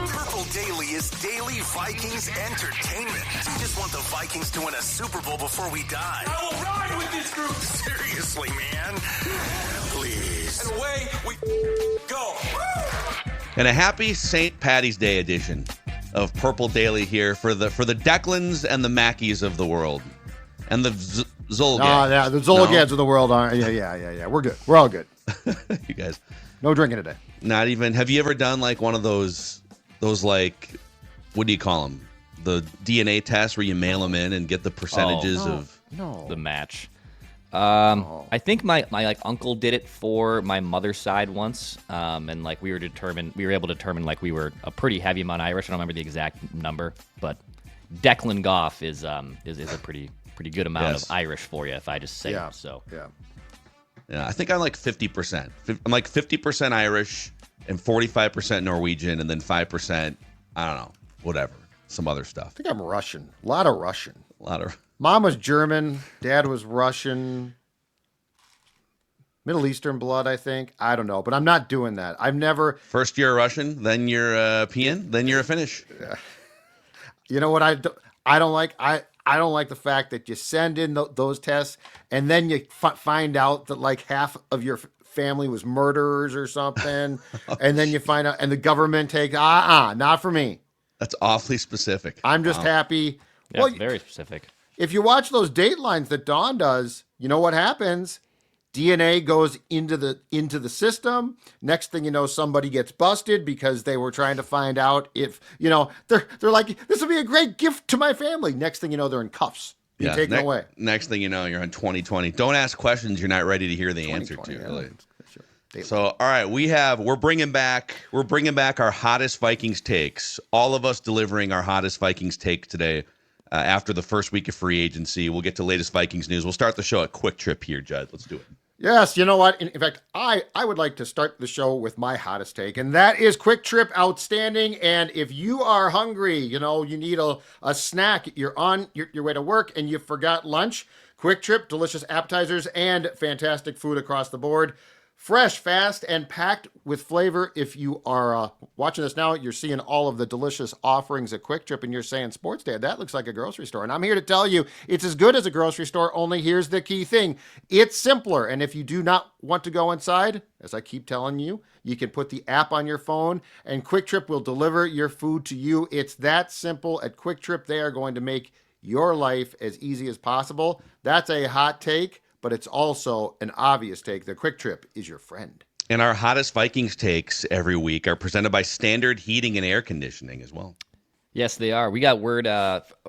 Purple Daily is daily Vikings entertainment. We just want the Vikings to win a Super Bowl before we die. I will ride with this group. Seriously, man. Please. And away we go. And a happy St. Patty's Day edition of Purple Daily here for the Declans and the Mackies of the world. And the Zolgads. Yeah, the Zolgads of the world aren't. Yeah. We're good. We're all good. You guys. No drinking today. Not even. Have you ever done like one of those like, what do you call them? The DNA tests where you mail them in and get the percentages of the match. I think my like uncle did it for my mother's side once, and like we were able to determine like we were a pretty heavy amount Irish. I don't remember the exact number, but Declan Goff is a pretty good amount of Irish for you, if I just say so. Yeah, I think I'm like 50%. I'm like 50% Irish and 45% Norwegian, and then 5%, I don't know, whatever, some other stuff. I think I'm Russian. A lot of Russian. Mom was German. Dad was Russian. Middle Eastern blood, I think. I don't know, but I'm not doing that. I've never. First you're a Russian, then you're a Peon, then you're a Finnish. You know what I don't like? I don't like the fact that you send in those tests and then you find out that like half of your family was murderers or something, and then you find out, and the government takes not for me. That's awfully specific. I'm just happy. Yeah, well, very specific. If you watch those datelines that Dawn does, you know what happens? DNA goes into the system. Next thing you know, somebody gets busted because they were trying to find out if, they're like, this would be a great gift to my family. Next thing you know, they're in cuffs. You're taken away. Next thing you know, you're on 2020. Don't ask questions you're not ready to hear the answer to. Really. Sure. So, all right, we're bringing back our hottest Vikings takes. All of us delivering our hottest Vikings take today. After the first week of free agency, we'll get to latest Vikings news. We'll start the show at Quick Trip here, Judd. Let's do it. Yes, you know what? In fact, I would like to start the show with my hottest take, and that is Quick Trip outstanding. And if you are hungry, you need a snack, you're on your way to work and you forgot lunch, Quick Trip, delicious appetizers and fantastic food across the board. Fresh, fast, and packed with flavor. If you are watching this now, you're seeing all of the delicious offerings at Quick Trip, and you're saying, Sports Dad, that looks like a grocery store. And I'm here to tell you, it's as good as a grocery store, only here's the key thing. It's simpler. And if you do not want to go inside, as I keep telling you, you can put the app on your phone, and Quick Trip will deliver your food to you. It's that simple. At Quick Trip, they are going to make your life as easy as possible. That's a hot take, but it's also an obvious take. The Quick Trip is your friend. And our hottest Vikings takes every week are presented by Standard Heating and Air Conditioning as well. Yes, they are. We got word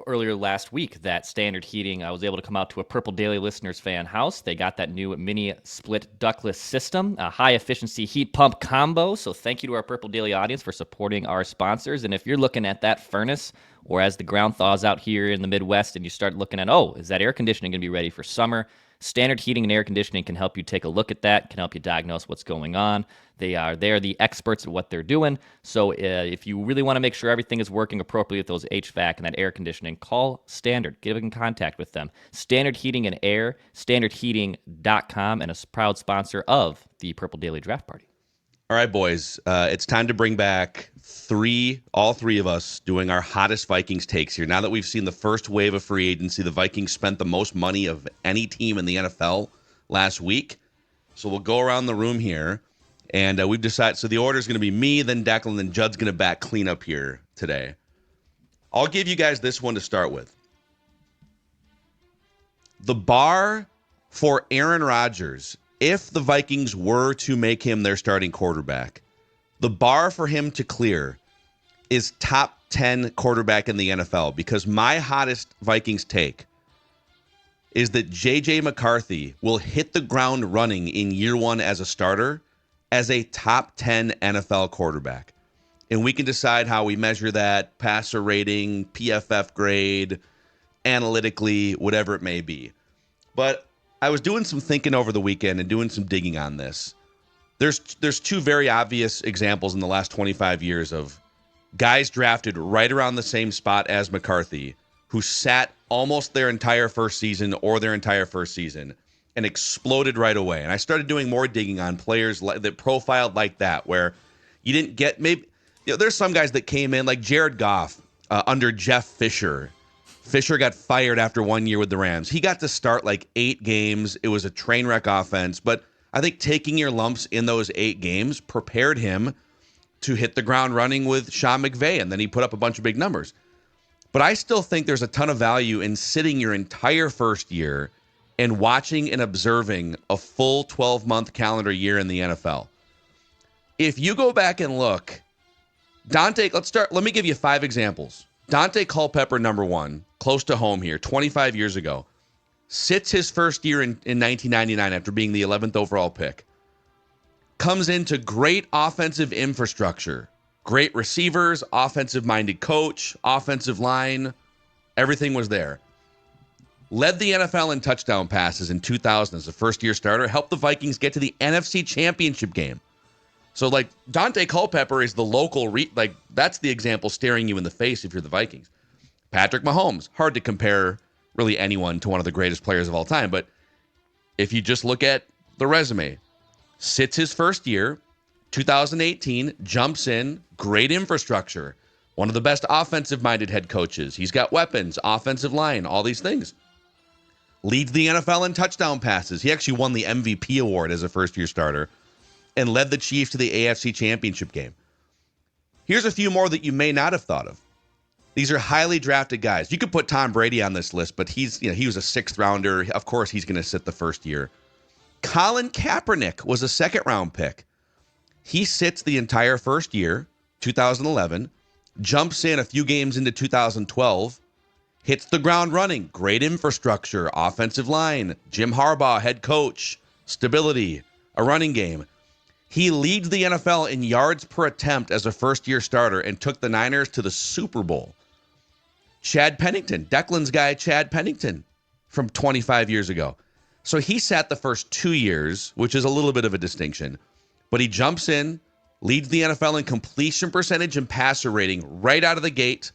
earlier last week that Standard Heating was able to come out to a Purple Daily listeners fan house. They got that new mini split ductless system, a high-efficiency heat pump combo. So thank you to our Purple Daily audience for supporting our sponsors. And if you're looking at that furnace, or as the ground thaws out here in the Midwest and you start looking at, is that air conditioning going to be ready for summer? Standard Heating and Air Conditioning can help you take a look at that, can help you diagnose what's going on. They are the experts at what they're doing. So if you really want to make sure everything is working appropriately with those HVAC and that air conditioning, call Standard. Get in contact with them. Standard Heating and Air, standardheating.com, and a proud sponsor of the Purple Daily Draft Party. All right, boys, it's time to bring back all three of us doing our hottest Vikings takes here. Now that we've seen the first wave of free agency, the Vikings spent the most money of any team in the NFL last week. So we'll go around the room here, and we've decided. So the order is going to be me, then Declan, then Judd's going to back clean up here today. I'll give you guys this one to start with. The bar for Aaron Rodgers, if the Vikings were to make him their starting quarterback, the bar for him to clear is top 10 quarterback in the NFL, because my hottest Vikings take is that JJ McCarthy will hit the ground running in year one as a starter as a top 10 NFL quarterback. And we can decide how we measure that: passer rating, PFF grade, analytically, whatever it may be. But I was doing some thinking over the weekend and doing some digging on this. There's two very obvious examples in the last 25 years of guys drafted right around the same spot as McCarthy who sat almost their entire first season and exploded right away. And I started doing more digging on players that profiled like that, where you didn't get, there's some guys that came in like Jared Goff under Jeff Fisher. Fisher got fired after 1 year with the Rams. He got to start like 8 games. It was a train wreck offense, but I think taking your lumps in those 8 games prepared him to hit the ground running with Sean McVay, and then he put up a bunch of big numbers. But I still think there's a ton of value in sitting your entire first year and watching and observing a full 12-month calendar year in the NFL. If you go back and look, let me give you 5 examples. Dante Culpepper, number 1, close to home here, 25 years ago, sits his first year in 1999 after being the 11th overall pick. Comes into great offensive infrastructure, great receivers, offensive-minded coach, offensive line, everything was there. Led the NFL in touchdown passes in 2000 as a first-year starter, helped the Vikings get to the NFC Championship game. So, like, Dante Culpepper is the local, that's the example staring you in the face if you're the Vikings. Patrick Mahomes, hard to compare really anyone to one of the greatest players of all time, but if you just look at the resume, sits his first year, 2018, jumps in, great infrastructure, one of the best offensive-minded head coaches. He's got weapons, offensive line, all these things. Leads the NFL in touchdown passes. He actually won the MVP award as a first-year starter and led the Chiefs to the AFC Championship game. Here's a few more that you may not have thought of. These are highly drafted guys. You could put Tom Brady on this list, but he was a 6th rounder. Of course, he's going to sit the first year. Colin Kaepernick was a 2nd-round pick. He sits the entire first year, 2011, jumps in a few games into 2012, hits the ground running, great infrastructure, offensive line, Jim Harbaugh, head coach, stability, a running game. He leads the NFL in yards per attempt as a first-year starter and took the Niners to the Super Bowl. Chad Pennington, Declan's guy, Chad Pennington, from 25 years ago. So he sat the first 2 years, which is a little bit of a distinction, but he jumps in, leads the NFL in completion percentage and passer rating right out of the gate,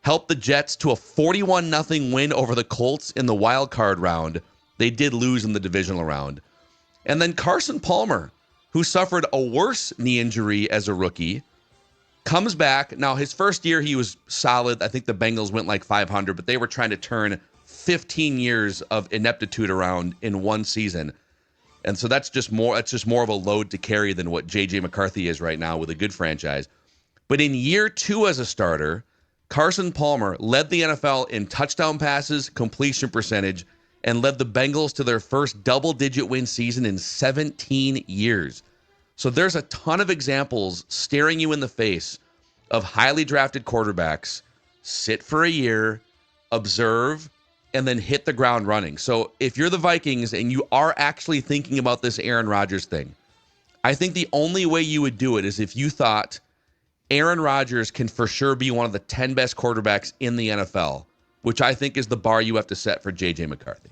helped the Jets to a 41-0 win over the Colts in the wild card round. They did lose in the divisional round. And then Carson Palmer, who suffered a worse knee injury as a rookie, comes back. Now, his first year, he was solid. I think the Bengals went like 500, but they were trying to turn 15 years of ineptitude around in one season. And so that's just more of a load to carry than what JJ McCarthy is right now with a good franchise. But in year 2 as a starter, Carson Palmer led the NFL in touchdown passes, completion percentage, and led the Bengals to their first double-digit win season in 17 years. So there's a ton of examples staring you in the face of highly drafted quarterbacks sit for a year, observe, and then hit the ground running. So if you're the Vikings and you are actually thinking about this Aaron Rodgers thing, I think the only way you would do it is if you thought Aaron Rodgers can for sure be one of the 10 best quarterbacks in the NFL, which I think is the bar you have to set for JJ McCarthy.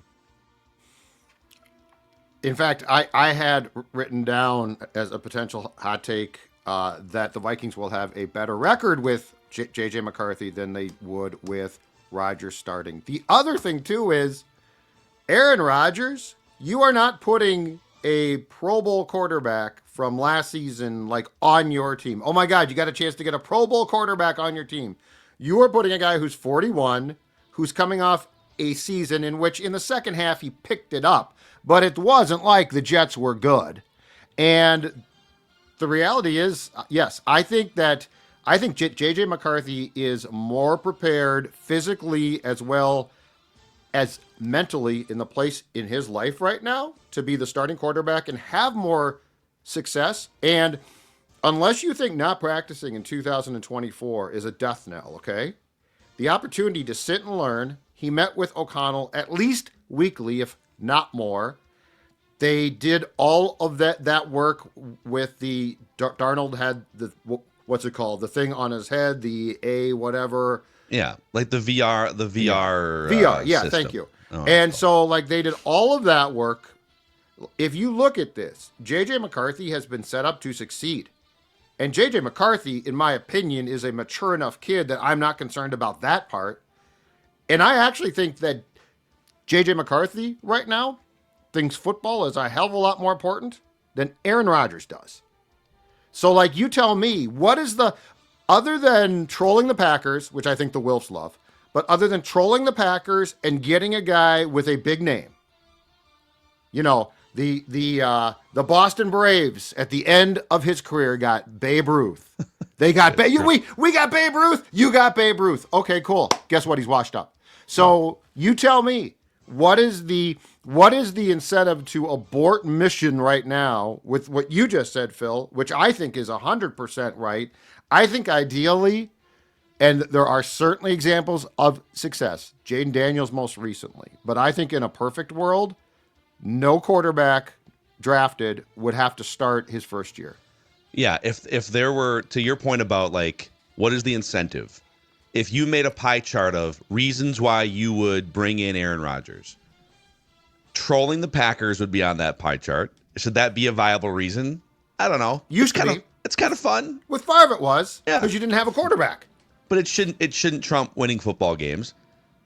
In fact, I had written down as a potential hot take that the Vikings will have a better record with JJ McCarthy than they would with Rodgers starting. The other thing, too, is Aaron Rodgers, you are not putting a Pro Bowl quarterback from last season like on your team. Oh, my God, you got a chance to get a Pro Bowl quarterback on your team. You are putting a guy who's 41, who's coming off a season in which in the second half he picked it up. But it wasn't like the Jets were good. And the reality is, yes, I think JJ McCarthy is more prepared physically as well as mentally in the place in his life right now to be the starting quarterback and have more success. And unless you think not practicing in 2024 is a death knell, okay? The opportunity to sit and learn. He met with O'Connell at least weekly, if not more. They did all of that work with the Darnold had the what's it called, the thing on his head, the A whatever. Yeah, like the VR. Yeah, system. Thank you. Oh, and so like they did all of that work. If you look at this, JJ McCarthy has been set up to succeed. And JJ McCarthy, in my opinion, is a mature enough kid that I'm not concerned about that part. And I actually think that JJ McCarthy right now thinks football is a hell of a lot more important than Aaron Rodgers does. So, like, you tell me, what is the other than trolling the Packers, which I think the Wilfs love, but other than trolling the Packers and getting a guy with a big name, you know, the Boston Braves at the end of his career got Babe Ruth. They got we got Babe Ruth. You got Babe Ruth. Okay, cool. Guess what? He's washed up. So you tell me, what is the incentive to abort mission right now with what you just said, Phil, which I think is 100% right. I think ideally, and there are certainly examples of success, Jaden Daniels most recently, but I think in a perfect world, no quarterback drafted would have to start his first year. Yeah, if there were, to your point about like, what is the incentive? If you made a pie chart of reasons why you would bring in Aaron Rodgers, trolling the Packers would be on that pie chart. Should that be a viable reason? I don't know. Used to be. It's kind of fun. With Favre it was, Yeah. because you didn't have a quarterback. But it shouldn't trump winning football games.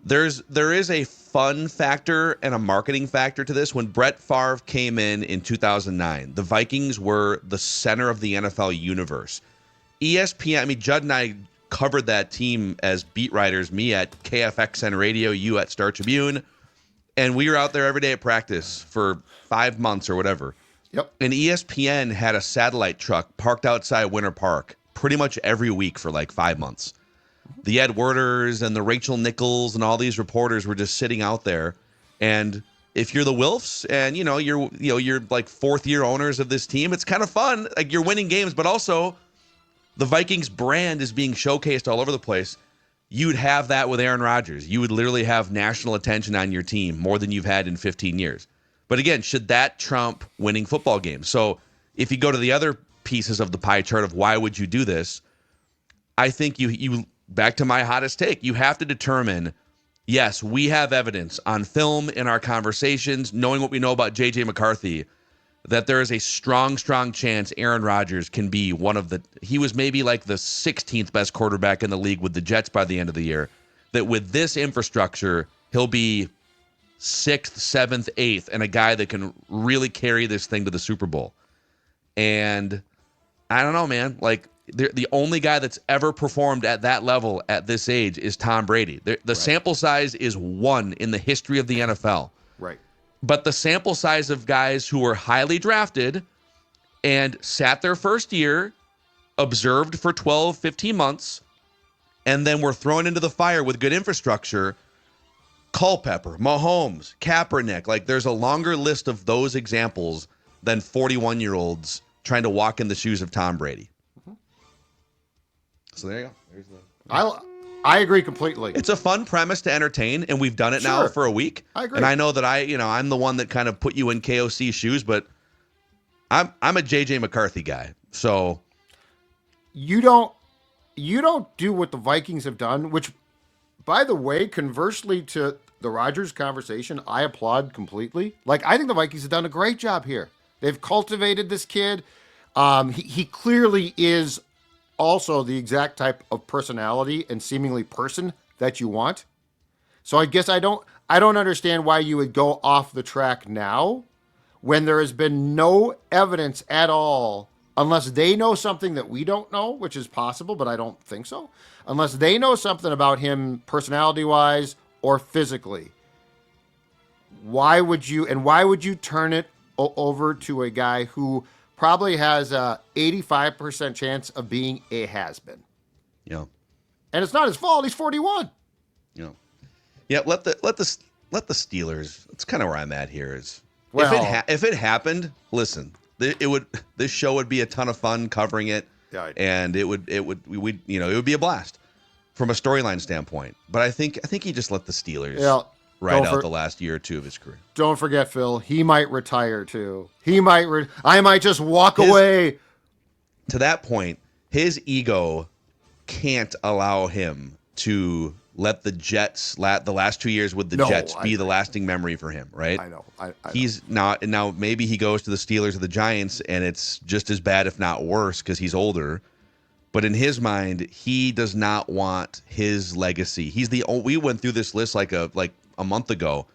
There is a fun factor and a marketing factor to this. When Brett Favre came in 2009, the Vikings were the center of the NFL universe. ESPN, I mean, Judd and I covered that team as beat writers, me at KFXN Radio, you at Star Tribune, and we were out there every day at practice for 5 months or whatever. Yep. And ESPN had a satellite truck parked outside Winter Park pretty much every week for like 5 months. The Ed Werders and the Rachel Nichols and all these reporters were just sitting out there. And if you're the Wilfs and you're like fourth year owners of this team, it's kind of fun. Like, you're winning games, but also the Vikings brand is being showcased all over the place. You'd have that with Aaron Rodgers. You would literally have national attention on your team more than you've had in 15 years. But again, should that trump winning football games? So if you go to the other pieces of the pie chart of why would you do this, I think you back to my hottest take, you have to determine, yes, we have evidence on film in our conversations, knowing what we know about JJ McCarthy, that there is a strong, strong chance Aaron Rodgers can be he was maybe like the 16th best quarterback in the league with the Jets by the end of the year, that with this infrastructure, he'll be 6th, 7th, 8th, and a guy that can really carry this thing to the Super Bowl. And I don't know, man, like, the only guy that's ever performed at that level at this age is Tom Brady. The sample size is 1 in the history of the NFL. Right. But the sample size of guys who were highly drafted and sat their first year, observed for 12, 15 months, and then were thrown into the fire with good infrastructure, Culpepper, Mahomes, Kaepernick, like, there's a longer list of those examples than 41-year-olds trying to walk in the shoes of Tom Brady. So there you go. There's I agree completely. It's a fun premise to entertain, and we've done it now for a week. I agree. And I know that I'm the one that kind of put you in KOC's shoes, but I'm a JJ McCarthy guy. So you don't do what the Vikings have done, which, by the way, conversely to the Rodgers conversation, I applaud completely. Like, I think the Vikings have done a great job here. They've cultivated this kid. He clearly is also the exact type of personality and seemingly person that you want. So I guess I don't understand why you would go off the track now when there has been no evidence at all, unless they know something that we don't know, which is possible, but I don't think so. Unless they know something about him personality-wise or physically. Why would you turn it over to a guy who probably has a 85% chance of being a has-been? Yeah. And it's not his fault. He's 41. Yeah. Yeah. Let the Steelers. That's kind of where I'm at here. Is Well, if it happened, listen, this show would be a ton of fun covering it, and it would be a blast from a storyline standpoint. But I think you just let the Steelers ride out the last year or two of his career. Don't forget, Phil, he might retire too. I might just walk away. To that point, his ego can't allow him to let the Jets, the last 2 years with the Jets, be the lasting memory for him, right? I know. He's not, and now maybe he goes to the Steelers or the Giants, and it's just as bad, if not worse, because he's older. But in his mind, he does not want his legacy. We went through this list like a month ago.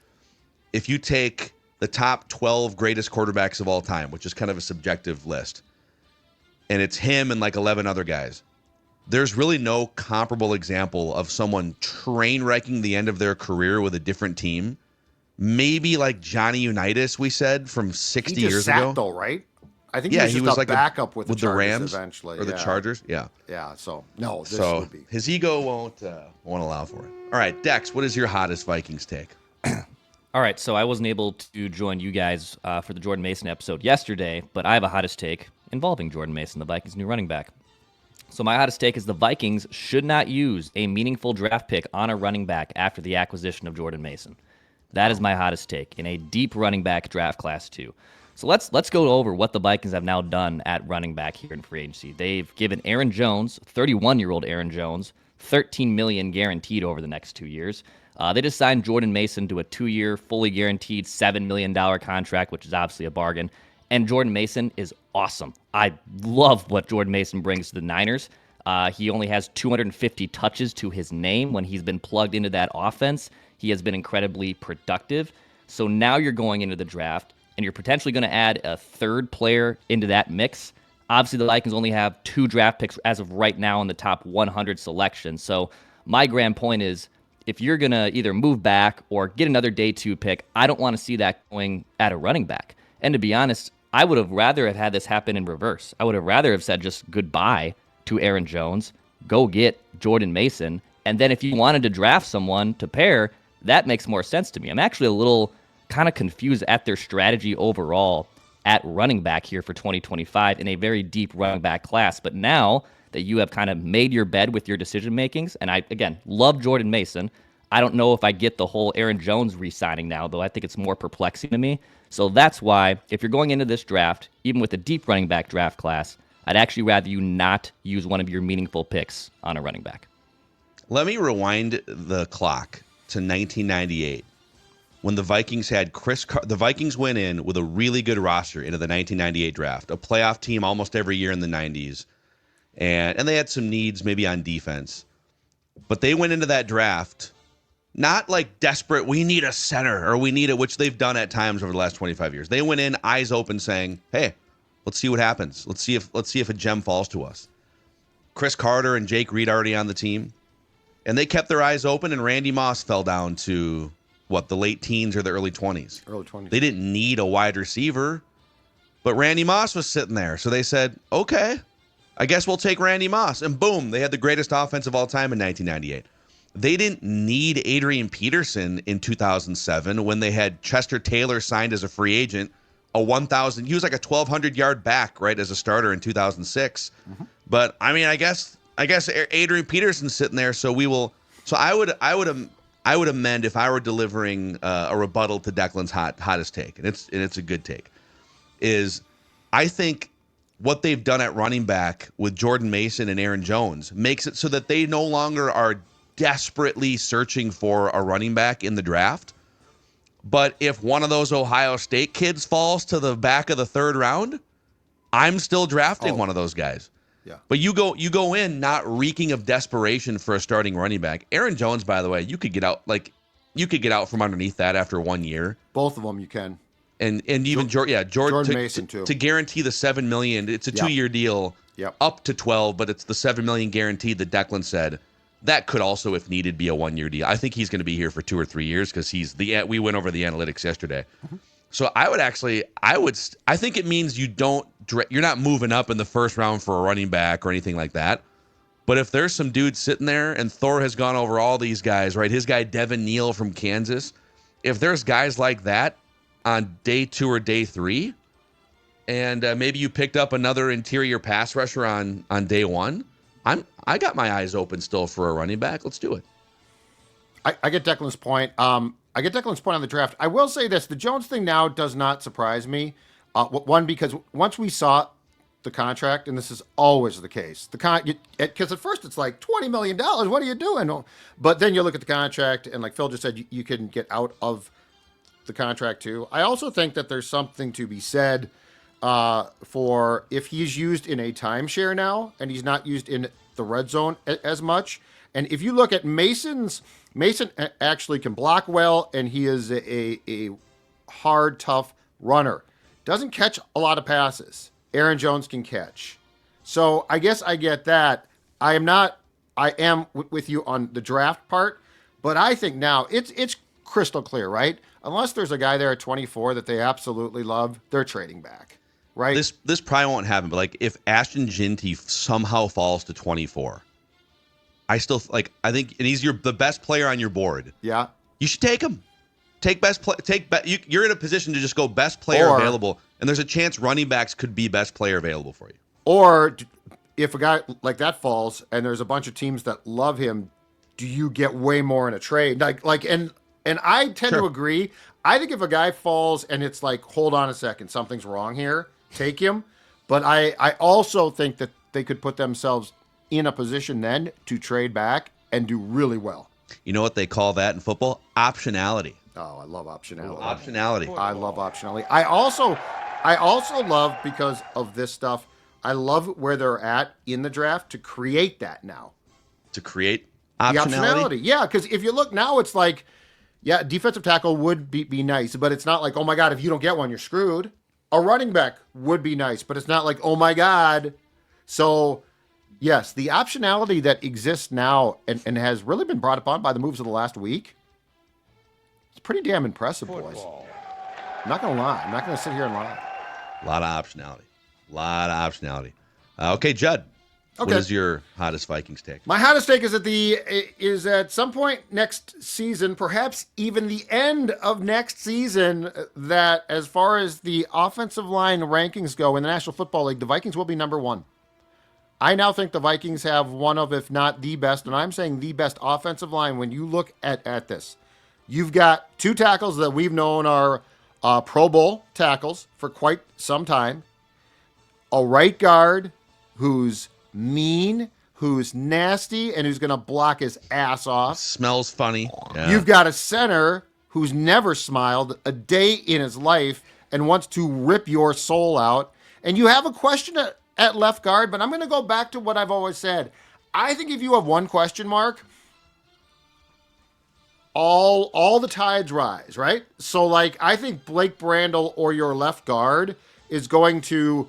If you take the top 12 greatest quarterbacks of all time, which is kind of a subjective list, and it's him and like 11 other guys, there's really no comparable example of someone train wrecking the end of their career with a different team. Maybe like Johnny Unitas, we said, from 60 years ago. Though, right? I think Yeah, he was just a like backup with the the Rams eventually. or the Chargers. Yeah. Yeah, so no, this So would be. his ego won't allow for it. All right, Dex, what is your hottest Vikings take? All right, so I wasn't able to join you guys for the Jordan Mason episode yesterday, but I have a hottest take involving Jordan Mason, the Vikings' new running back. So my hottest take is the Vikings should not use a meaningful draft pick on a running back after the acquisition of Jordan Mason. That is my hottest take in a deep running back draft class too. So let's go over what the Vikings have now done at running back here in free agency. They've given Aaron Jones, 31-year-old Aaron Jones, $13 million guaranteed over the next 2 years. They just signed Jordan Mason to a 2-year, fully guaranteed $7 million contract, which is obviously a bargain. And Jordan Mason is awesome. I love what Jordan Mason brings to the Niners. He only has 250 touches to his name when he's been plugged into that offense. He has been incredibly productive. So now you're going into the draft, and you're potentially going to add a third player into that mix. Obviously, the Vikings only have 2 draft picks as of right now in the top 100 selections. So my grand point is, if you're going to either move back or get another day 2 pick, I don't want to see that going at a running back. And to be honest, I would have rather have had this happen in reverse. I would have rather have said just goodbye to Aaron Jones, go get Jordan Mason, and then if you wanted to draft someone to pair, that makes more sense to me. I'm actually a little kind of confused at their strategy overall at running back here for 2025 in a very deep running back class. But now that you have kind of made your bed with your decision makings, and I, again, love Jordan Mason, I don't know if I get the whole Aaron Jones re-signing now, though I think it's more perplexing to me. So that's why, if you're going into this draft, even with a deep running back draft class, I'd actually rather you not use one of your meaningful picks on a running back. Let me rewind the clock to 1998. When the Vikings had the Vikings went in with a really good roster into the 1998 draft, a playoff team almost every year in the 90s, and they had some needs maybe on defense. But they went into that draft not like desperate, we need a center or we need it, which they've done at times over the last 25 years. They went in eyes open saying, hey, let's see what happens. Let's see if a gem falls to us. Chris Carter and Jake Reed already on the team. And they kept their eyes open, and Randy Moss fell down to the late teens or the early 20s. Early 20s. They didn't need a wide receiver, but Randy Moss was sitting there. So they said, okay, I guess we'll take Randy Moss. And boom, they had the greatest offense of all time in 1998. They didn't need Adrian Peterson in 2007 when they had Chester Taylor signed as a free agent, he was like a 1,200-yard back, right, as a starter in 2006. Mm-hmm. But, I mean, I guess Adrian Peterson's sitting there, so I would amend if I were delivering a rebuttal to Declan's hottest take, and it's a good take, is I think what they've done at running back with Jordan Mason and Aaron Jones makes it so that they no longer are desperately searching for a running back in the draft. But if one of those Ohio State kids falls to the back of the 3rd round, I'm still drafting one of those guys. Yeah. But you go in not reeking of desperation for a starting running back. Aaron Jones, by the way, you could get out from underneath that after 1 year. Both of them you can. And even Jordan Mason too. To guarantee the $7 million, it's a 2-year deal, up to 12, but it's the $7 million guaranteed that Declan said. That could also, if needed, be a 1-year deal. I think he's going to be here for 2 or 3 years because we went over the analytics yesterday. Mm-hmm. So I think it means you're not moving up in the 1st round for a running back or anything like that. But if there's some dude sitting there, and Thor has gone over all these guys, right? His guy Devin Neal from Kansas. If there's guys like that on day 2 or day 3, and maybe you picked up another interior pass rusher on day 1, I got my eyes open still for a running back. Let's do it. I get Declan's point. I get Declan's point on the draft. I will say this: the Jones thing now does not surprise me. One, because once we saw the contract, and this is always the case, because at first it's like $20 million. What are you doing? But then you look at the contract, and like Phil just said, you can get out of the contract too. I also think that there's something to be said for if he's used in a timeshare now, and he's not used in the red zone as much. And if you look at Mason actually can block well, and he is a hard, tough runner. Doesn't catch a lot of passes. Aaron Jones can catch. So I guess I get that. I am with you on the draft part, but I think now it's crystal clear, right? Unless there's a guy there at 24 that they absolutely love, they're trading back, right? This probably won't happen, but like if Ashton Ginty somehow falls to 24, I think, and he's the best player on your board. Yeah. You should take him. You're in a position to just go best player available, and there's a chance running backs could be best player available for you. Or if a guy like that falls and there's a bunch of teams that love him, do you get way more in a trade? And I tend to agree. I think if a guy falls and it's like, hold on a second, something's wrong here, take him. But I also think that they could put themselves in a position then to trade back and do really well. You know what they call that in football? Optionality. Oh, I love optionality. Optionality. I love optionality. I also love, because of this stuff, I love where they're at in the draft to create that now. To create optionality? Yeah, because if you look now, it's like, yeah, defensive tackle would be nice, but it's not like, oh my God, if you don't get one, you're screwed. A running back would be nice, but it's not like, oh my God. So, yes, the optionality that exists now and has really been brought upon by the moves of the last week, it's pretty damn impressive, boys. I'm not going to lie. I'm not going to sit here and lie. A lot of optionality. Okay, Judd. Okay. What is your hottest Vikings take? My hottest take is at some point next season, perhaps even the end of next season, that as far as the offensive line rankings go in the National Football League, the Vikings will be number one. I now think the Vikings have one of, if not the best, and I'm saying the best offensive line when you look at this. You've got two tackles that we've known are Pro Bowl tackles for quite some time. A right guard who's mean, who's nasty, and who's going to block his ass off. Smells funny. Yeah. You've got a center who's never smiled a day in his life and wants to rip your soul out. And you have a question at left guard, but I'm going to go back to what I've always said. I think if you have one question mark, all the tides rise, right? So, like, I think Blake Brandel or your left guard is going to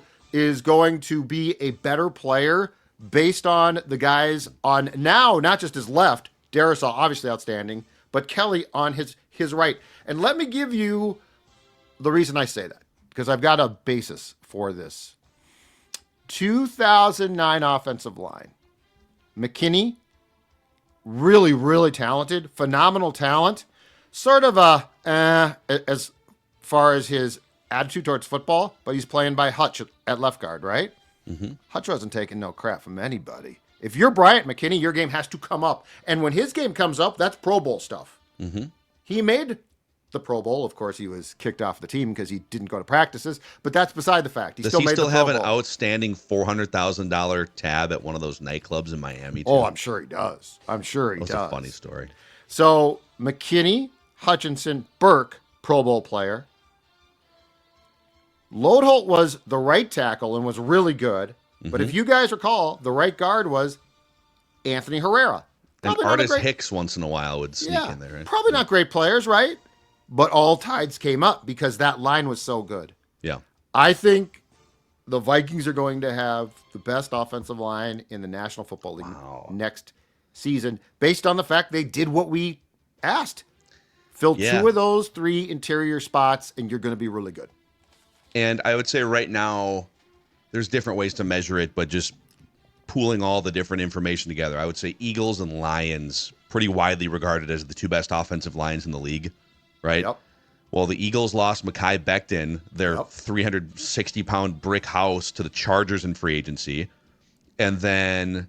be a better player based on the guys on now, not just his left, Darrisaw, obviously outstanding, but Kelly on his right. And let me give you the reason I say that, because I've got a basis for this. 2009 offensive line. McKinney, really, really talented, phenomenal talent. Sort of as far as his attitude towards football, but he's playing by Hutch at left guard, right? Mm-hmm. Hutch wasn't taking no crap from anybody. If you're Bryant McKinney, your game has to come up. And when his game comes up, that's Pro Bowl stuff. Mm-hmm. He made the Pro Bowl. Of course, he was kicked off the team because he didn't go to practices, but that's beside the fact. Does he still have an outstanding $400,000 tab at one of those nightclubs in Miami, too? Oh, I'm sure he does. That's a funny story. So, McKinney, Hutchinson, Burke, Pro Bowl player. Lodeholt was the right tackle and was really good. Mm-hmm. But if you guys recall, the right guard was Anthony Herrera. Probably and Artis Hicks once in a while would sneak in there. Right? Probably not great players, right? But all tides came up because that line was so good. Yeah. I think the Vikings are going to have the best offensive line in the National Football League next season based on the fact they did what we asked. Fill two of those three interior spots, and you're going to be really good. And I would say right now, there's different ways to measure it, but just pooling all the different information together, I would say Eagles and Lions, pretty widely regarded as the two best offensive lines in the league, right? Yep. Well, the Eagles lost Mekhi Becton, their 360-pound brick house, to the Chargers in free agency. And then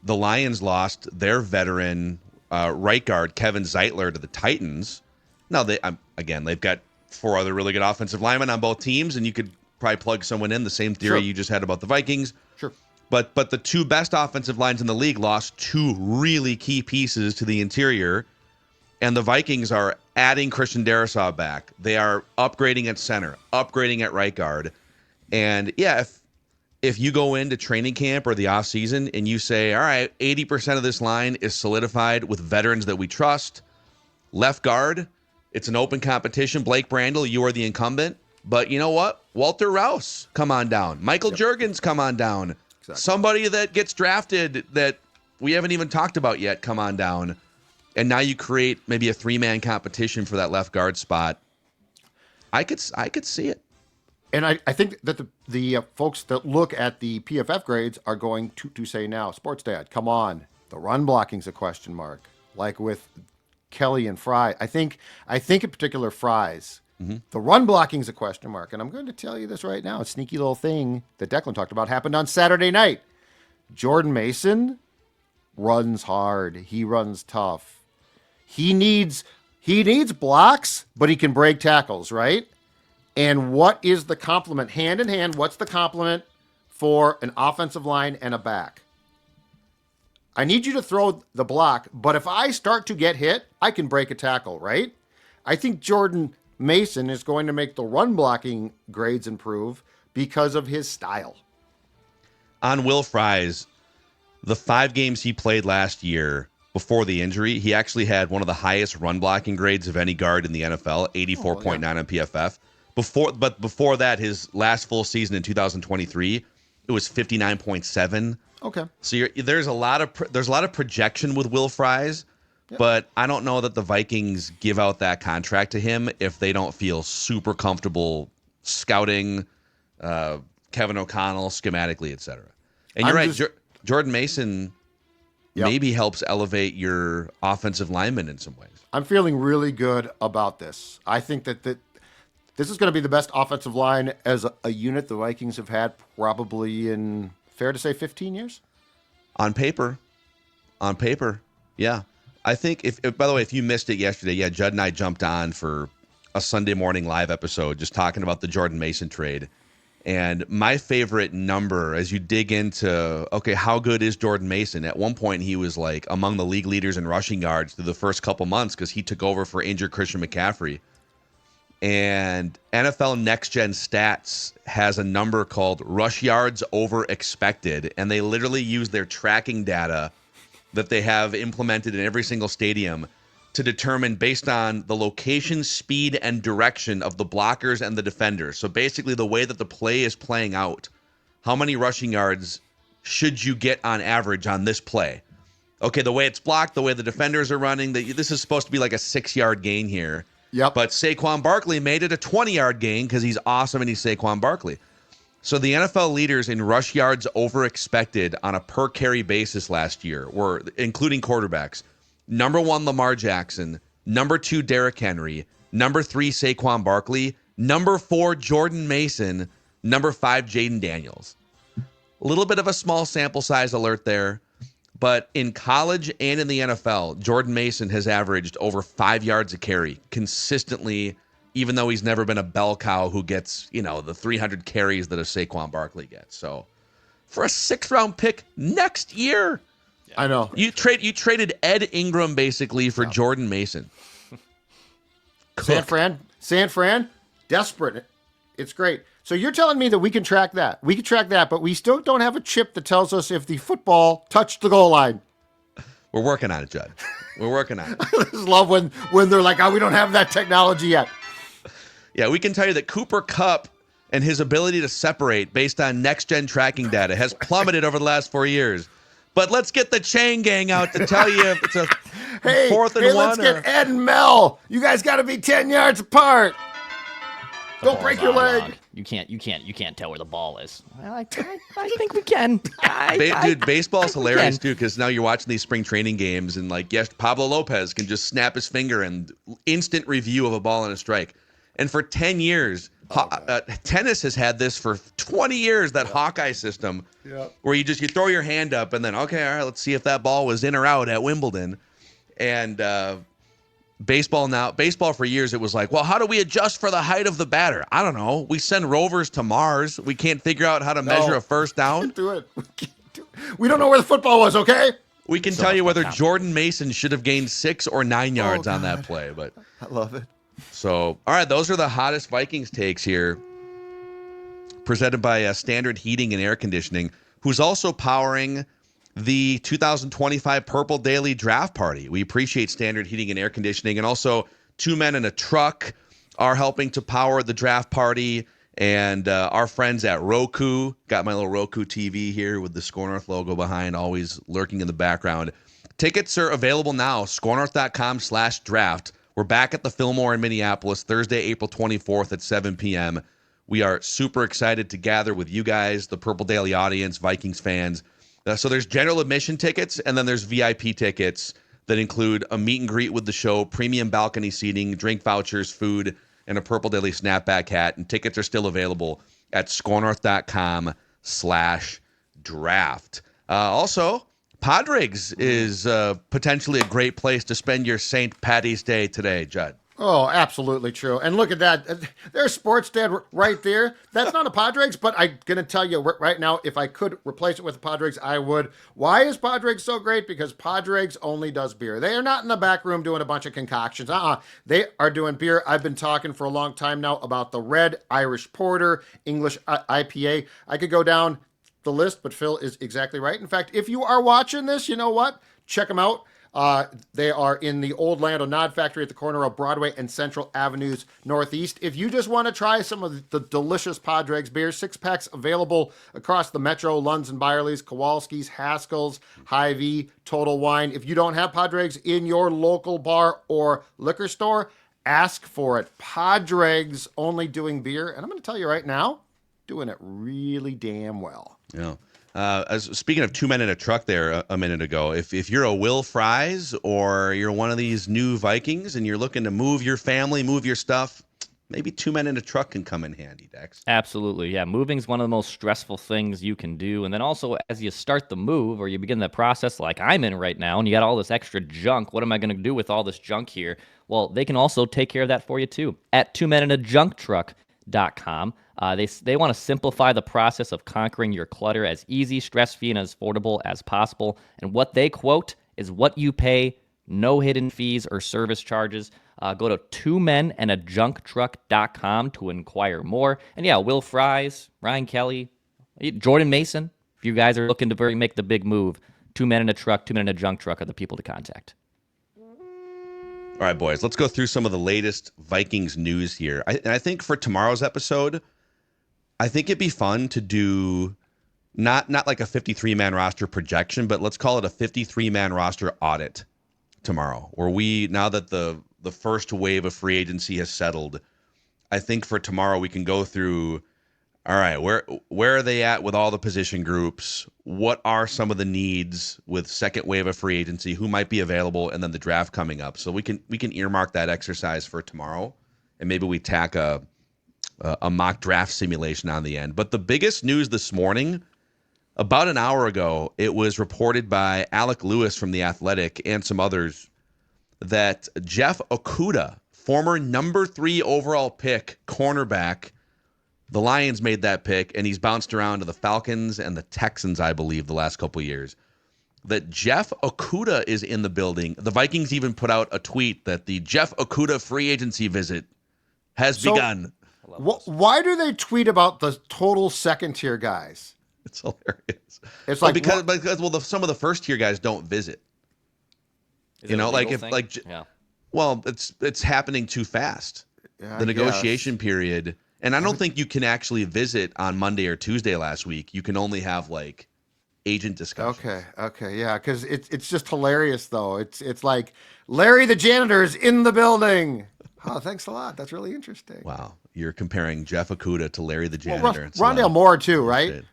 the Lions lost their veteran right guard, Kevin Zeitler, to the Titans. Now, they've got four other really good offensive linemen on both teams, and you could probably plug someone in, the same theory you just had about the Vikings. Sure. But the two best offensive lines in the league lost two really key pieces to the interior, and the Vikings are adding Christian Darrisaw back. They are upgrading at center, upgrading at right guard. And yeah, if you go into training camp or the offseason and you say, all right, 80% of this line is solidified with veterans that we trust, left guard, it's an open competition. Blake Brandel, you are the incumbent. But you know what? Walter Rouse, come on down. Michael Juergens, come on down. somebody that gets drafted that we haven't even talked about yet come on down, and now you create maybe a 3-man competition for that left guard spot. I could see it. And I think that the folks that look at the PFF grades are going to say now, Sports Dad, come on, the run blocking's a question mark. Like with Kelly and Fry, I think in particular Fry's, the run blocking's a question mark. And I'm going to tell you this right now, a sneaky little thing that Declan talked about happened on Saturday night. Jordan Mason runs hard. He runs tough. He needs blocks, but he can break tackles, right? And what is the complement? Hand in hand, what's the complement for an offensive line and a back? I need you to throw the block, but if I start to get hit, I can break a tackle, right? I think Jordan Mason is going to make the run blocking grades improve because of his style. On Will Fries, the 5 games he played last year before the injury, he actually had one of the highest run blocking grades of any guard in the NFL, 84.9 on PFF. Before that, his last full season in 2023, it was 59.7. Okay. So there's a lot of projection with Will Fries, but I don't know that the Vikings give out that contract to him if they don't feel super comfortable scouting Kevin O'Connell schematically, etc. And you're right, Jordan Mason maybe helps elevate your offensive lineman in some ways. I'm feeling really good about this. I think that this is going to be the best offensive line as a unit the Vikings have had probably in, fair to say, 15 years? On paper, yeah. I think, by the way, if you missed it yesterday, Judd and I jumped on for a Sunday morning live episode just talking about the Jordan Mason trade. And my favorite number, as you dig into, okay, how good is Jordan Mason? At one point, he was like among the league leaders in rushing yards through the first couple months because he took over for injured Christian McCaffrey. And NFL Next Gen Stats has a number called rush yards over expected, and they literally use their tracking data that they have implemented in every single stadium to determine based on the location, speed, and direction of the blockers and the defenders. So basically the way that the play is playing out, how many rushing yards should you get on average on this play? Okay, the way it's blocked, the way the defenders are running, this is supposed to be like a 6-yard gain here. Yep. But Saquon Barkley made it a 20-yard gain because he's awesome and he's Saquon Barkley. So the NFL leaders in rush yards over expected on a per carry basis last year were, including quarterbacks, number 1, Lamar Jackson, number 2, Derrick Henry, number 3, Saquon Barkley, number 4, Jordan Mason, number 5, Jaden Daniels. A little bit of a small sample size alert there. But in college and in the NFL, Jordan Mason has averaged over 5 yards a carry consistently, even though he's never been a bell cow who gets, the 300 carries that a Saquon Barkley gets. So for a 6th-round pick next year, I know. You traded Ed Ingram basically for Jordan Mason. San Fran, desperate. It's great. So you're telling me that we can track that. We can track that, but we still don't have a chip that tells us if the football touched the goal line. We're working on it, Judd. We're working on it. I just love when they're like, we don't have that technology yet. Yeah, we can tell you that Cooper Kupp and his ability to separate based on next-gen tracking data has plummeted over the last 4 years. But let's get the chain gang out to tell you if it's a 4th and 1. Let's get Ed and Mel. You guys got to be 10 yards apart. Don't break your leg. Wrong. You can't tell where the ball is. I think we can. Dude, baseball's hilarious too because now you're watching these spring training games and Pablo Lopez can just snap his finger and instant review of a ball and a strike. And for 10 years, tennis has had this for 20 years, that Hawkeye system where you throw your hand up and then, okay, all right, let's see if that ball was in or out at Wimbledon. And baseball for years, it was like, well, how do we adjust for the height of the batter? I don't know. We send rovers to Mars. We can't figure out how to measure a first down. Do it. We don't know where the football was, okay? We can tell you whether Jordan Mason should have gained 6 or 9 yards on that play. But I love it. So, all right, those are the hottest Vikings takes here, presented by Standard Heating and Air Conditioning, who's also powering the 2025 Purple Daily Draft Party. We appreciate Standard Heating and Air Conditioning, and also 2 Men and a Truck are helping to power the draft party. And our friends at Roku, got my little Roku TV here with the Score North logo behind, always lurking in the background. Tickets are available now, scorenorth.com/draft. We're back at the Fillmore in Minneapolis, Thursday, April 24th at 7 p.m. We are super excited to gather with you guys, the Purple Daily audience, Vikings fans. So there's general admission tickets, and then there's VIP tickets that include a meet and greet with the show, premium balcony seating, drink vouchers, food, and a Purple Daily snapback hat. And tickets are still available at scorenorth.com/draft. Also, Padres is potentially a great place to spend your St. Patty's Day today, Judd. Oh, absolutely true. And look at that. There's Sports Dad right there. That's not a Padres, but I'm going to tell you right now, if I could replace it with a Padres, I would. Why is Padres so great? Because Padres only does beer. They are not in the back room doing a bunch of concoctions. They are doing beer. I've been talking for a long time now about the Red Irish Porter, English IPA. I could go down the list, but Phil is exactly right. In fact, if you are watching this, you know what? Check them out. They are in the Old Lando Nod Factory at the corner of Broadway and Central Avenues Northeast. If you just want to try some of the delicious Padres beers, 6-packs available across the Metro, Lunds and Byerly's, Kowalski's, Haskell's, Hy-Vee, Total Wine. If you don't have Padres in your local bar or liquor store, ask for it. Padres only doing beer, and I'm going to tell you right now, doing it really damn well. Yeah. Speaking of two men in a truck there a minute ago, if you're a Will Fries or you're one of these new Vikings and you're looking to move your family, move your stuff, maybe two men in a truck can come in handy, Dex. Absolutely. Yeah. Moving is one of the most stressful things you can do. And then also, as you start the move or you begin the process like I'm in right now, and you got all this extra junk, what am I going to do with all this junk here? Well, they can also take care of that for you too at twomeninajuncktruck.com. They want to simplify the process of conquering your clutter as easy, stress-free, and as affordable as possible. And what they quote is what you pay, no hidden fees or service charges. Go to twomeninajuncktruck.com to inquire more. And yeah, Will Fries, Ryan Kelly, Jordan Mason, if you guys are looking to make the big move, 2 Men in a Truck, 2 Men in a Junk Truck are the people to contact. All right, boys, let's go through some of the latest Vikings news here. I think for tomorrow's episode, I think it'd be fun to do not like a 53-man roster projection, but let's call it a 53-man roster audit tomorrow, where now that the first wave of free agency has settled, I think for tomorrow we can go through, all right, where are they at with all the position groups? What are some of the needs with second wave of free agency? Who might be available? And then the draft coming up. So we can earmark that exercise for tomorrow, and maybe we tack a mock draft simulation on the end. But the biggest news this morning, about an hour ago, it was reported by Alec Lewis from The Athletic and some others that Jeff Okudah, former number 3 overall pick, cornerback, the Lions made that pick, and he's bounced around to the Falcons and the Texans, I believe, the last couple of years, that Jeff Okudah is in the building. The Vikings even put out a tweet that the Jeff Okudah free agency visit has begun. Why do they tweet about the total second-tier guys? It's hilarious. It's like because some of the first-tier guys don't visit. Is it a legal thing? Yeah. Well, it's happening too fast. Yeah, the negotiation period, and I don't think you can actually visit on Monday or Tuesday last week. You can only have like agent discussions. Okay, yeah, because it's just hilarious though. It's like Larry the janitor is in the building. Oh, thanks a lot. That's really interesting. Wow. You're comparing Jeff Okudah to Larry the janitor. Well, Rondale Moore, too, right?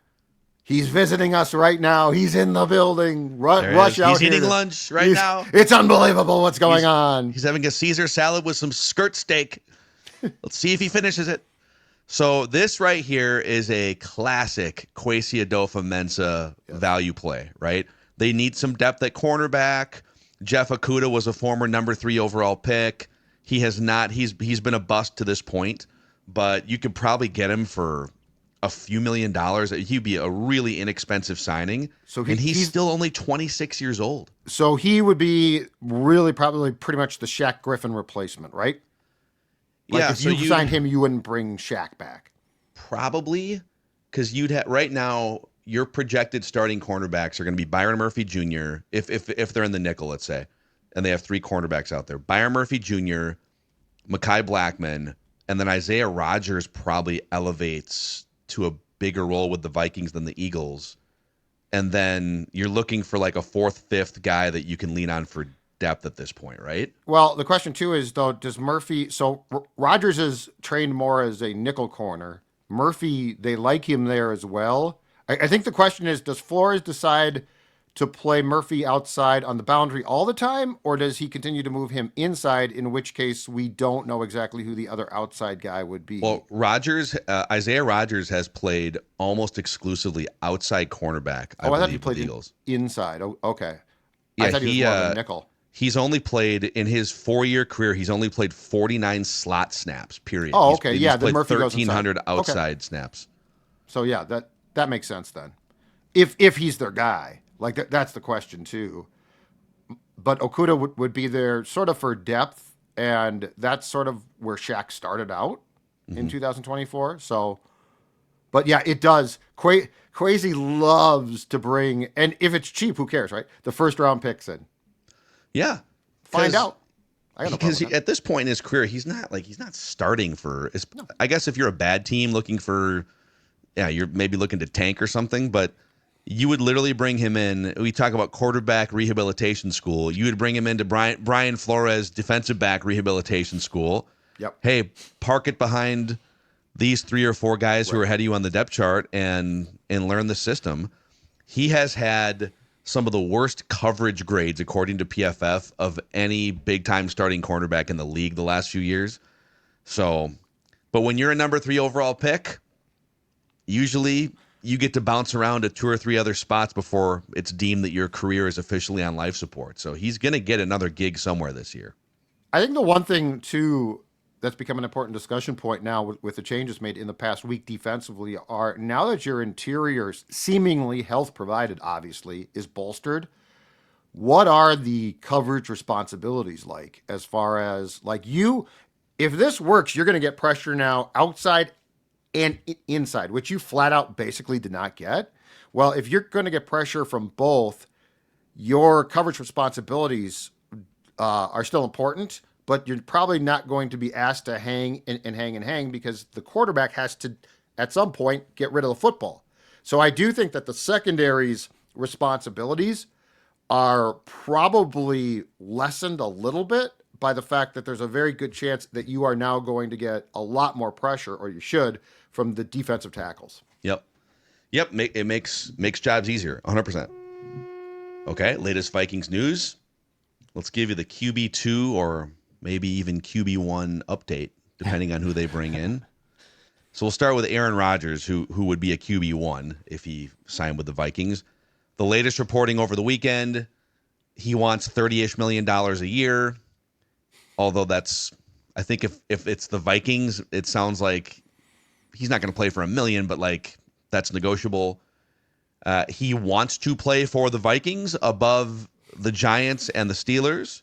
He's visiting us right now. He's in the building. Rush out here. He's eating lunch right now. It's unbelievable what's going on. He's having a Caesar salad with some skirt steak. Let's see if he finishes it. So this right here is a classic Kwesi Adolfo-Mensah value play, right? They need some depth at cornerback. Jeff Okudah was a former number 3 overall pick. He has not. He's been a bust to this point, but you could probably get him for a few $1 million. He'd be a really inexpensive signing. And he's still only 26 years old. So he would be really probably pretty much the Shaq Griffin replacement, right? Like if you signed him, you wouldn't bring Shaq back. Probably, because you'd have right now. Your projected starting cornerbacks are going to be Byron Murphy Jr. if they're in the nickel, let's say. And they have 3 cornerbacks out there. Byron Murphy Jr., Mekhi Blackman, And then Isaiah Rodgers probably elevates to a bigger role with the Vikings than the Eagles. And then you're looking for like a fourth, fifth guy that you can lean on for depth at this point, right? Well, the question too is though, does Murphy? So Rodgers is trained more as a nickel corner. Murphy, they like him there as well. I think the question is, does Flores decide to play Murphy outside on the boundary all the time, or does he continue to move him inside? In which case, we don't know exactly who the other outside guy would be. Well, Isaiah Rodgers has played almost exclusively outside cornerback. I thought he believe, played with the Eagles. inside. Oh, okay. Yeah, I thought he was more of a nickel. He's only played in his 4-year career. He's only played 49 slot snaps. Period. Oh, okay. He's Then played Murphy goes 1,300 inside. outside snaps. So yeah, that makes sense then. If he's their guy, like that's the question too. But Okudah would be there sort of for depth, and that's sort of where Shaq started out in 2024. So, but yeah, it does. Kwesi loves to bring, and if it's cheap, who cares, right? The first round picks in. Yeah. Find out. I got no problem Because with that. at this point in his career, he's not starting for. I guess if you're a bad team looking for, you're maybe looking to tank or something, but you would literally bring him in. We talk about quarterback rehabilitation school. You would bring him into Brian Flores defensive back rehabilitation school. Yep. Hey, park it behind these 3 or 4 guys who are ahead of you on the depth chart and learn the system. He has had some of the worst coverage grades, according to PFF, of any big-time starting cornerback in the league the last few years. So, but when you're a number 3 overall pick, usually you get to bounce around to 2 or 3 other spots before it's deemed that your career is officially on life support. So he's going to get another gig somewhere this year. I think the one thing, too, that's become an important discussion point now with the changes made in the past week defensively are now that your interiors, seemingly health provided, obviously, is bolstered, what are the coverage responsibilities like as far as, like, if this works, you're going to get pressure now outside and inside, which you flat out basically did not get. Well, if you're going to get pressure from both, your coverage responsibilities are still important, but you're probably not going to be asked to hang and hang because the quarterback has to, at some point, get rid of the football. So I do think that the secondary's responsibilities are probably lessened a little bit by the fact that there's a very good chance that you are now going to get a lot more pressure, or you should, from the defensive tackles. Yep. It makes jobs easier, 100%. Okay, latest Vikings news. Let's give you the QB2 or maybe even QB1 update, depending on who they bring in. So we'll start with Aaron Rodgers, who would be a QB1 if he signed with the Vikings. The latest reporting over the weekend, he wants $30-ish million a year. Although I think if it's the Vikings, it sounds like he's not going to play for $1 million, but like that's negotiable. He wants to play for the Vikings above the Giants and the Steelers.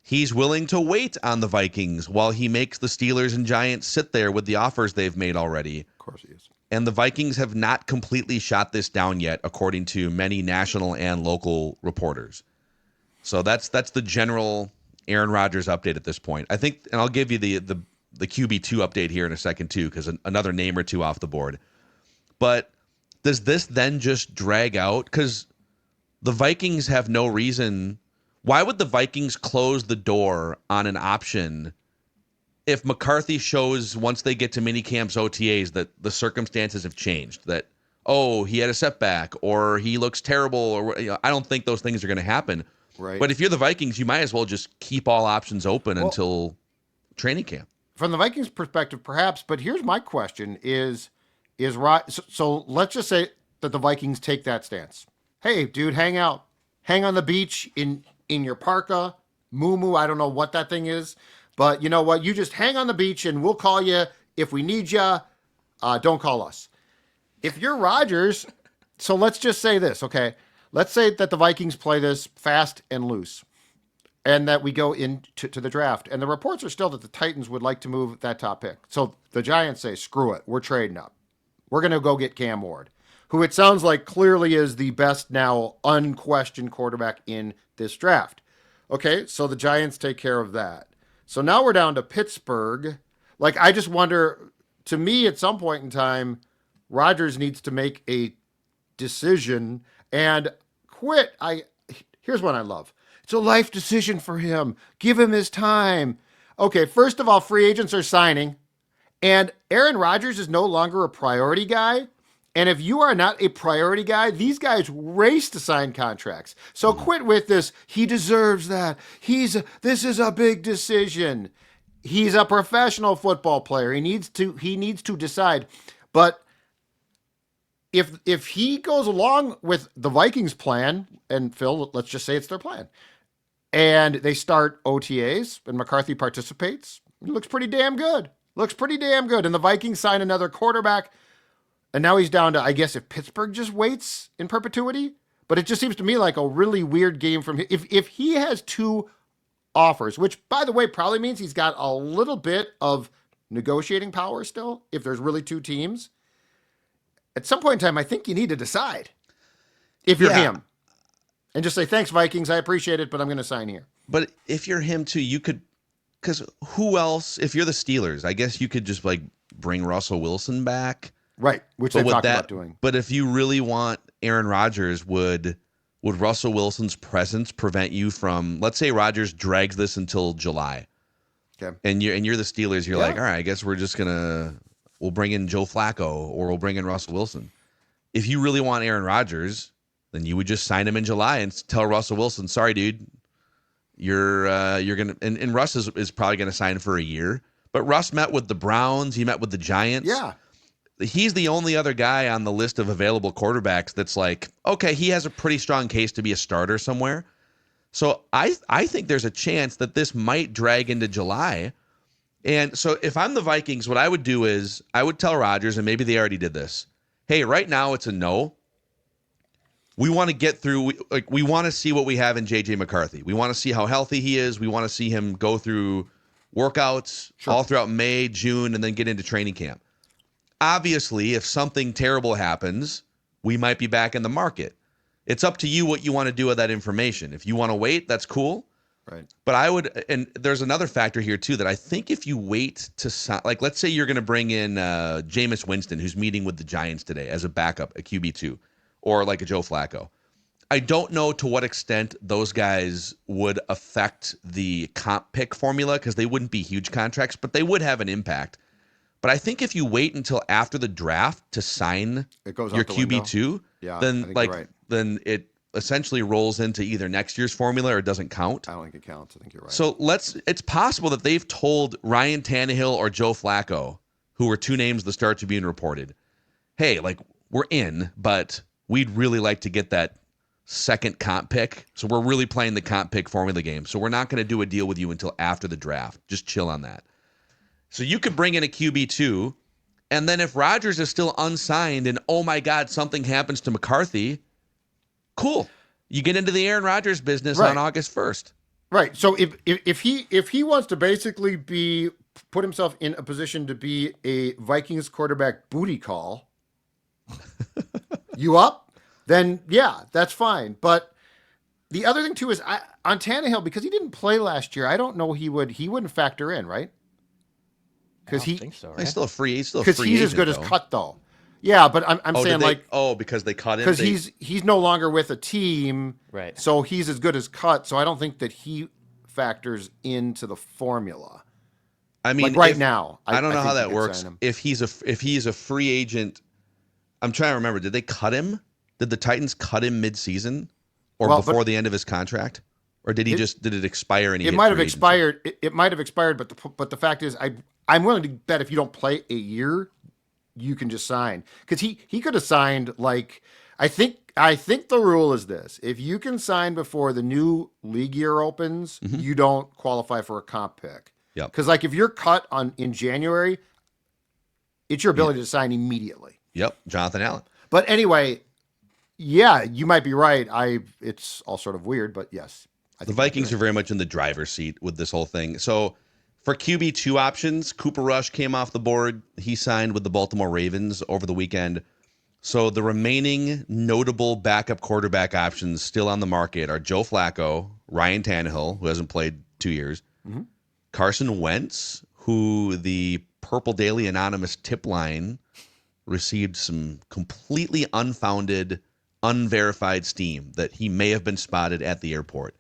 He's willing to wait on the Vikings while he makes the Steelers and Giants sit there with the offers they've made already. Of course he is. And the Vikings have not completely shot this down yet, according to many national and local reporters. So that's the general Aaron Rodgers update at this point. I think, and I'll give you the QB2 update here in a second too, because another name or two off the board. But does this then just drag out? Because the Vikings have no reason. Why would the Vikings close the door on an option if McCarthy shows once they get to minicamps, OTAs, that the circumstances have changed? That, he had a setback or he looks terrible, or I don't think those things are going to happen. Right. But if you're the Vikings, you might as well just keep all options open until training camp. From the Vikings' perspective, perhaps, but here's my question: so let's just say that the Vikings take that stance. Hey, dude, hang out, hang on the beach in your parka, moo. I don't know what that thing is, but you know what? You just hang on the beach, and we'll call you if we need you. Don't call us. If you're Rodgers, so let's just say this, okay? Let's say that the Vikings play this fast and loose, and that we go into the draft. And the reports are still that the Titans would like to move that top pick. So the Giants say, screw it, we're trading up. We're going to go get Cam Ward, who it sounds like clearly is the best now unquestioned quarterback in this draft. Okay, so the Giants take care of that. So now we're down to Pittsburgh. Like, I just wonder, to me, at some point in time, Rodgers needs to make a decision and quit. Here's what I love. It's a life decision for him. Give him his time. Okay, first of all, free agents are signing, and Aaron Rodgers is no longer a priority guy. And if you are not a priority guy, these guys race to sign contracts. So quit with this. He deserves that. This is a big decision. He's a professional football player. He needs to decide. But if he goes along with the Vikings plan, and Phil, let's just say it's their plan, and they start OTAs and McCarthy participates, it looks pretty damn good. And the Vikings sign another quarterback. And now he's down to, I guess, if Pittsburgh just waits in perpetuity. But it just seems to me like a really weird game from him. If he has 2 offers, which, by the way, probably means he's got a little bit of negotiating power still, if there's really 2 teams, at some point in time, I think you need to decide if you're him. And just say, thanks, Vikings, I appreciate it, but I'm going to sign here. But if you're him, too, you could, because who else, if you're the Steelers, I guess you could just, like, bring Russell Wilson back. Right, which they talked about doing. But if you really want Aaron Rodgers, would Russell Wilson's presence prevent you from, let's say Rodgers drags this until July. Okay. And you're the Steelers, you're like, all right, I guess we'll bring in Joe Flacco or we'll bring in Russell Wilson. If you really want Aaron Rodgers, then you would just sign him in July and tell Russell Wilson, sorry, dude, you're gonna and Russ is probably gonna sign for a year. But Russ met with the Browns, he met with the Giants. Yeah. He's the only other guy on the list of available quarterbacks that's like, okay, he has a pretty strong case to be a starter somewhere. So I think there's a chance that this might drag into July. And so if I'm the Vikings, what I would do is I would tell Rodgers, and maybe they already did this, hey, right now it's a no. We want to get through, we want to see what we have in JJ McCarthy. We want to see how healthy he is. We want to see him go through workouts all throughout May, June, and then get into training camp. Obviously, if something terrible happens, we might be back in the market. It's up to you what you want to do with that information. If you want to wait, that's cool. Right. But I would, and there's another factor here too, that I think if you wait to sign, like let's say you're going to bring in Jameis Winston, who's meeting with the Giants today as a backup, a QB2, or like a Joe Flacco. I don't know to what extent those guys would affect the comp pick formula because they wouldn't be huge contracts, but they would have an impact. But I think if you wait until after the draft to sign your QB2, then it essentially rolls into either next year's formula or it doesn't count. I don't think it counts. I think you're right. So it's possible that they've told Ryan Tannehill or Joe Flacco, who were 2 names the Star Tribune reported, hey, like we're in, but we'd really like to get that second comp pick. So we're really playing the comp pick formula game. So we're not going to do a deal with you until after the draft. Just chill on that. So you could bring in a QB2, and then if Rodgers is still unsigned and, oh, my God, something happens to McCarthy, cool. You get into the Aaron Rodgers business on August 1st. Right. So if he wants to basically put himself in a position to be a Vikings quarterback booty call, you up? Then, yeah, that's fine. But the other thing, too, is on Tannehill, because he didn't play last year, I don't know he wouldn't factor in, right? Because I don't think so, right? He's still a free agent. Because he's as good as cut, though. Yeah, but I'm saying because they cut him. Because he's no longer with a team, right? So he's as good as cut. So I don't think that he factors into the formula. I mean, like now, I don't know how that works. If he's a free agent, I'm trying to remember. Did they cut him? Did the Titans cut him mid-season or before the end of his contract? Or did it expire? And it might have expired. It might have expired, but the fact is, I'm willing to bet if you don't play a year, you can just sign, because he could have signed like I think the rule is this: if you can sign before the new league year opens, you don't qualify for a comp pick. Yeah, because like if you're cut in January, it's your ability to sign immediately. Yep, Jonathan Allen. But anyway, yeah, you might be right. It's all sort of weird, but yes. The Vikings are very much in the driver's seat with this whole thing. So for QB2 options, Cooper Rush came off the board. He signed with the Baltimore Ravens over the weekend. So the remaining notable backup quarterback options still on the market are Joe Flacco, Ryan Tannehill, who hasn't played 2 years, Carson Wentz, who the Purple Daily anonymous tip line received some completely unfounded, unverified steam that he may have been spotted at the airport.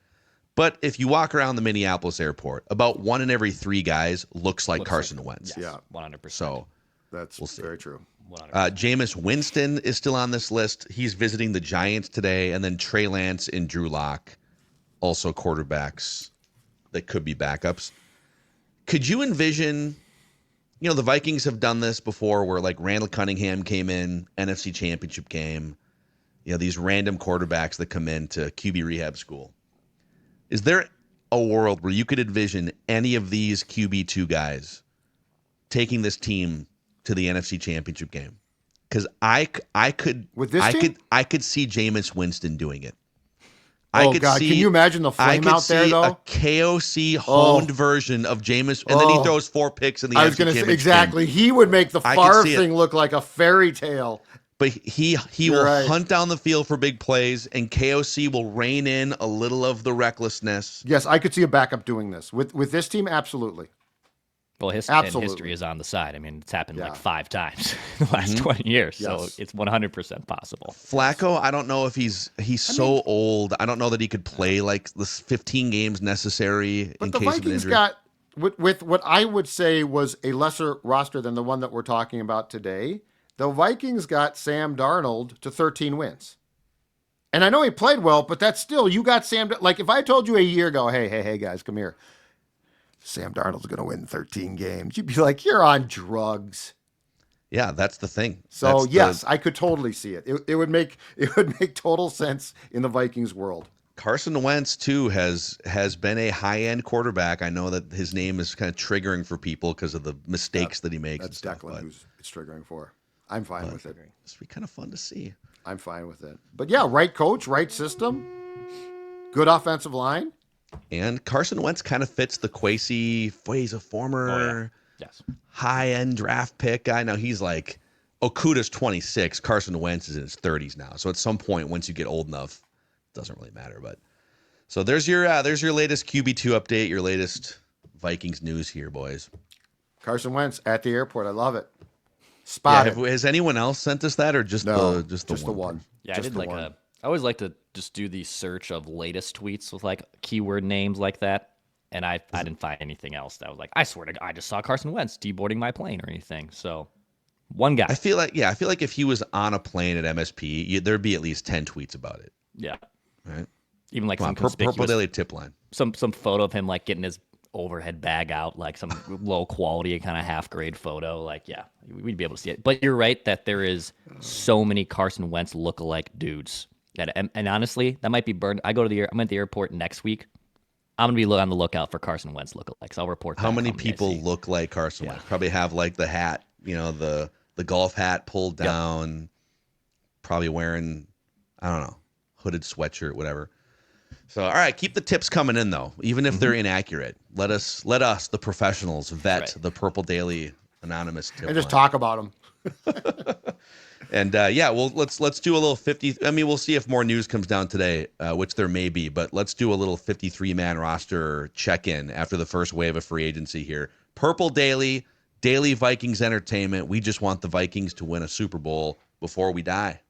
But if you walk around the Minneapolis airport, about 1 in every 3 guys looks like Carson Wentz. Yes, 100%. So That's very true. 100%. Jameis Winston is still on this list. He's visiting the Giants today, and then Trey Lance and Drew Lock, also quarterbacks that could be backups. Could you envision, the Vikings have done this before where like Randall Cunningham came in, NFC Championship game, these random quarterbacks that come into QB rehab school. Is there a world where you could envision any of these QB2 guys taking this team to the NFC Championship game? Because I could with this team? I could see Jameis Winston doing it. Oh God! Can you imagine the flame out there though? A KOC honed version of Jameis, and then he throws 4 picks in the NFC Championship game. I was going to say exactly. He would make the Favre thing look like a fairy tale. But he will hunt down the field for big plays, and KOC will rein in a little of the recklessness. Yes, I could see a backup doing this with this team. Absolutely. Well, history is on the side. I mean, it's happened like 5 times in the last 20 years, so it's 100% possible. Flacco, I don't know if he's so old. I don't know that he could play like the 15 games necessary in case of an injury. Got with what I would say was a lesser roster than the one that we're talking about today. The Vikings got Sam Darnold to 13 wins. And I know he played well, but that's still, you got Sam. Like if I told you a year ago, hey, guys, come here. Sam Darnold's going to win 13 games. You'd be like, you're on drugs. Yeah, that's the thing. So I could totally see it. It would make total sense in the Vikings world. Carson Wentz too has been a high-end quarterback. I know that his name is kind of triggering for people because of the mistakes that he makes. That's Declan who's it's triggering for. I'm fine with it. It's be kind of fun to see. I'm fine with it. But yeah, right coach, right system, good offensive line. And Carson Wentz kind of fits the Kwesi. He's a former high-end draft pick guy. Now he's like, Okudah's 26. Carson Wentz is in his 30s now. So at some point, once you get old enough, it doesn't really matter. But so there's your latest QB2 update, your latest Vikings news here, boys. Carson Wentz at the airport. I love it. Spotted. Has anyone else sent us that, or just the one? Yeah, I did I always like to just do the search of latest tweets with like keyword names like that, and I didn't find anything else that was like, I swear to God, I just saw Carson Wentz deboarding my plane or anything. So one guy. I feel like if he was on a plane at MSP, there'd be at least 10 tweets about it. Yeah. Right. Even like some Purple Daily tip line. Some photo of him like getting his overhead bag out, like some low quality kind of half grade photo. Like, yeah, we'd be able to see it. But you're right that there is so many Carson Wentz lookalike dudes. And honestly, that might be burned. I'm at the airport next week. I'm gonna be on the lookout for Carson Wentz lookalikes. I'll report. How many people look like Carson Wentz? Probably have like the hat, the golf hat pulled down. Yep. Probably wearing, I don't know, hooded sweatshirt, whatever. So, all right, keep the tips coming in, though, even if they're inaccurate. Let us, the professionals, vet the Purple Daily anonymous tip and just talk about them. And let's do a little 50. I mean, we'll see if more news comes down today, which there may be, but let's do a little 53-man roster check-in after the first wave of free agency here. Purple Daily, Daily Vikings Entertainment. We just want the Vikings to win a Super Bowl before we die.